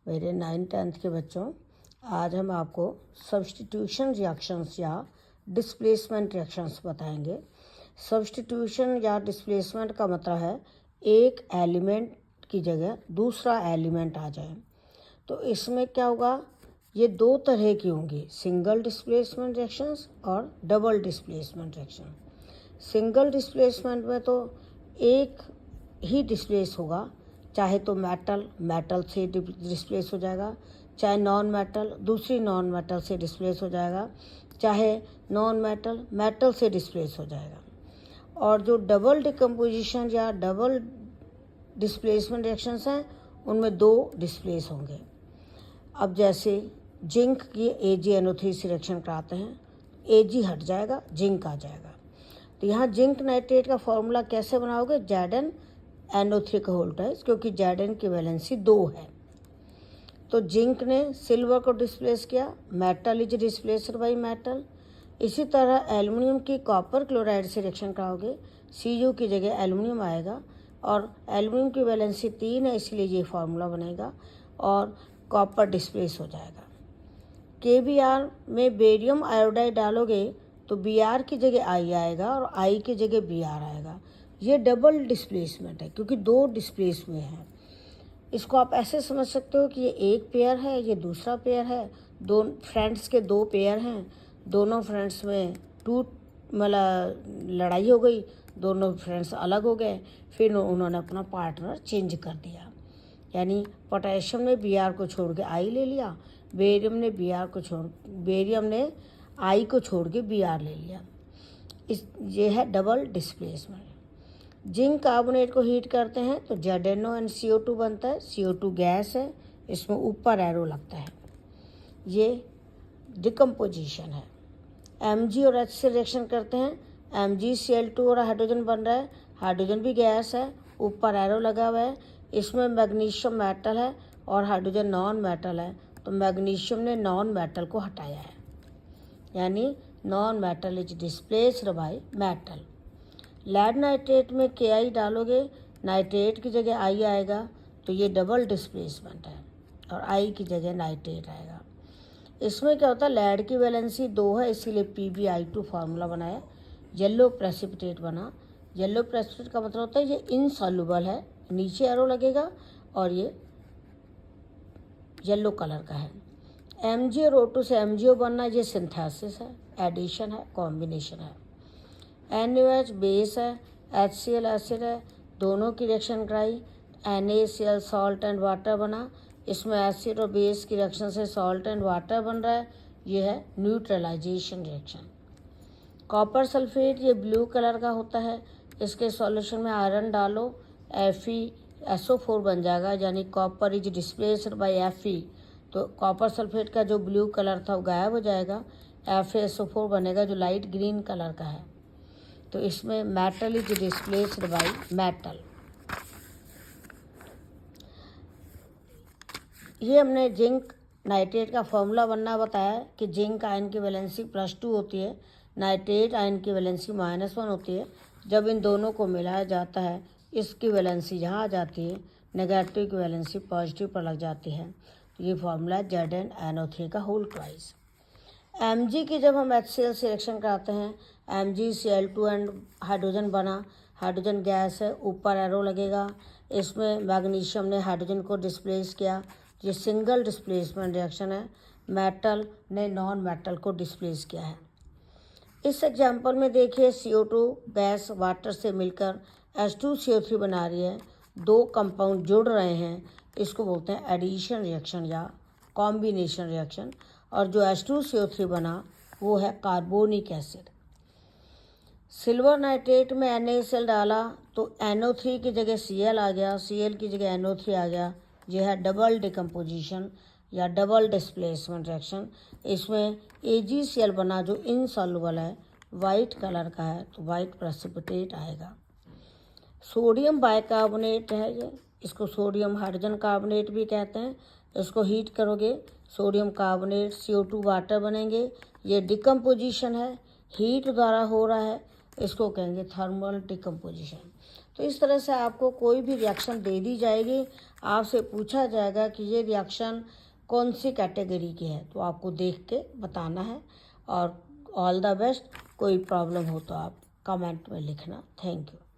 मेरे 9th-10th के बच्चों, आज हम आपको सब्स्टिट्यूशन रिएक्शंस या डिस्प्लेसमेंट रिएक्शंस बताएंगे। सब्स्टिट्यूशन या डिस्प्लेसमेंट का मतलब है एक एलिमेंट की जगह दूसरा एलिमेंट आ जाए। तो इसमें क्या होगा, ये दो तरह की होंगी, सिंगल डिस्प्लेसमेंट रिएक्शंस और double displacement reaction. Single displacement में तो एक ही डिस्प्लेस होगा, चाहे तो मेटल से डिस्प्लेस हो जाएगा, चाहे नॉन मेटल दूसरी नॉन मेटल से डिस्प्लेस हो जाएगा, चाहे नॉन मेटल से डिस्प्लेस हो जाएगा। और जो डबल डिकम्पोजिशन या डबल डिस्प्लेसमेंट रिएक्शंस हैं उनमें दो डिस्प्लेस होंगे। अब जैसे जिंक की AgNO3 से रिएक्शन कराते हैं, Ag हट जाएगा, जिंक आ जाएगा। तो यहाँ जिंक नाइट्रेट का फॉर्मूला कैसे बनाओगे, ZnNO3 का होल ट्वाइस, क्योंकि Zn की वैलेंसी 2 है। तो जिंक ने सिल्वर को डिस्प्लेस किया, metal is displaced by metal. इसी तरह एल्युमिनियम की कॉपर क्लोराइड से रिएक्शन कराओगे, Cu की जगह एल्युमिनियम आएगा और एल्युमिनियम की वैलेंसी 3 है, इसलिए ये फार्मूला बनेगा और कॉपर डिस्प्लेस हो जाएगा। KBr में बेरियम आयोडाइड डालोगे तो Br की जगह I आएगा और I की जगह Br आएगा। ये डबल डिस्प्लेसमेंट है क्योंकि दो डिस्प्लेस हुए हैं। इसको आप ऐसे समझ सकते हो कि ये एक पेयर है, ये दूसरा पेयर है, दो फ्रेंड्स के दो पेयर हैं, दोनों फ्रेंड्स में लड़ाई हो गई, दोनों फ्रेंड्स अलग हो गए, फिर उन्होंने अपना पार्टनर चेंज कर दिया। यानी पोटेशियम ने Br को छोड़ के I ले लिया, बेरियम ने I को छोड़ के Br ले लिया। ये है डबल डिस्प्लेसमेंट। जिंक कार्बोनेट को हीट करते हैं तो ZnONCO2 बनता है। CO2 गैस है, इसमें ऊपर एरो लगता है, ये डिकम्पोजिशन है। Mg और H से रिएक्शन करते हैं, MgCl2 और हाइड्रोजन बन रहा है, हाइड्रोजन भी गैस है, ऊपर एरो लगा हुआ है। इसमें मैग्नीशियम मेटल है और हाइड्रोजन नॉन मेटल है, तो मैग्नीशियम ने नॉन मेटल को हटाया है, यानी non metal is displaced by metal. Lead nitrate में Ki डालोगे, नाइट्रेट की जगह I आएगा, तो ये डबल डिस्प्लेसमेंट है और I की जगह नाइट्रेट आएगा। इसमें क्या होता है, लेड की वैलेंसी 2 है, इसीलिए PbI2 फार्मूला बनाया। येलो प्रेसिपिटेट बना। येलो प्रेसिपिटेट का मतलब होता है ये इनसॉल्युबल है, नीचे एरो लगेगा और ये येलो कलर का है। Mg और O2 से MgO बनना, ये सिंथेसिस है, एडिशन है, कॉम्बिनेशन है। NaOH बेस है, HCl एसिड है, दोनों की रिएक्शन कराई, NaCl सॉल्ट एंड वाटर बना। इसमें एसिड और बेस की रिएक्शन से सॉल्ट एंड वाटर बन रहा है, ये है न्यूट्रलाइजेशन रिएक्शन। कॉपर सल्फेट ये ब्लू कलर का होता है, इसके सॉल्यूशन में आयरन डालो, FeSO4 बन जाएगा, यानी copper is displaced bye Fe। तो कॉपर सल्फेट का जो ब्लू कलर था वो गायब हो जाएगा, FeSO4 बनेगा जो लाइट ग्रीन कलर का है। तो इसमें metal is displaced by metal. ये हमने जिंक नाइट्रेट का फॉर्मूला बनना बताया कि जिंक आयन की वैलेंसी +2 होती है, नाइट्रेट आयन की वैलेंसी -1 होती है। जब इन दोनों को मिलाया जाता है, इसकी वैलेंसी यहाँ आ जाती है, नेगेटिव की वैलेंसी पॉजिटिव पर लग जाती है। तो ये फार्मूला ZnNO3 का होल ट्वाइस। Mg की जब हम HCl से रिएक्शन कराते हैं, MgCl2 एंड हाइड्रोजन बना, हाइड्रोजन गैस है, ऊपर एरो लगेगा। इसमें मैग्नीशियम ने हाइड्रोजन को डिस्प्लेस किया, ये सिंगल डिस्प्लेसमेंट रिएक्शन है, मेटल ने नॉन मेटल को डिस्प्लेस किया है। इस एग्जाम्पल में देखिए CO2 गैस वाटर से मिलकर H2CO3 बना रही है, दो कंपाउंड जुड़ रहे हैं, इसको बोलते हैं एडिशन रिएक्शन या कॉम्बिनेशन रिएक्शन। और जो H2CO3 बना वो है कार्बोनिक एसिड। सिल्वर नाइट्रेट में NaCl डाला तो NO3 की जगह Cl आ गया, Cl की जगह NO3 आ गया, यह है डबल डिकम्पोजिशन या डबल डिस्प्लेसमेंट रिएक्शन। इसमें AgCl बना जो इनसॉल्युबल है, वाइट कलर का है, तो वाइट प्रेसिपिटेट आएगा। सोडियम बाइकार्बोनेट है ये, इसको सोडियम हाइड्रोजन कार्बोनेट भी कहते हैं। इसको हीट करोगे, सोडियम कार्बोनेट CO2 वाटर बनेंगे, ये डिकम्पोजिशन है, हीट द्वारा हो रहा है, इसको कहेंगे थर्मल डिकम्पोजिशन। तो इस तरह से आपको कोई भी रिएक्शन दे दी जाएगी, आपसे पूछा जाएगा कि ये रिएक्शन कौन सी कैटेगरी की है, तो आपको देख के बताना है। और ऑल द बेस्ट। कोई प्रॉब्लम हो तो आप कमेंट में लिखना। Thank you.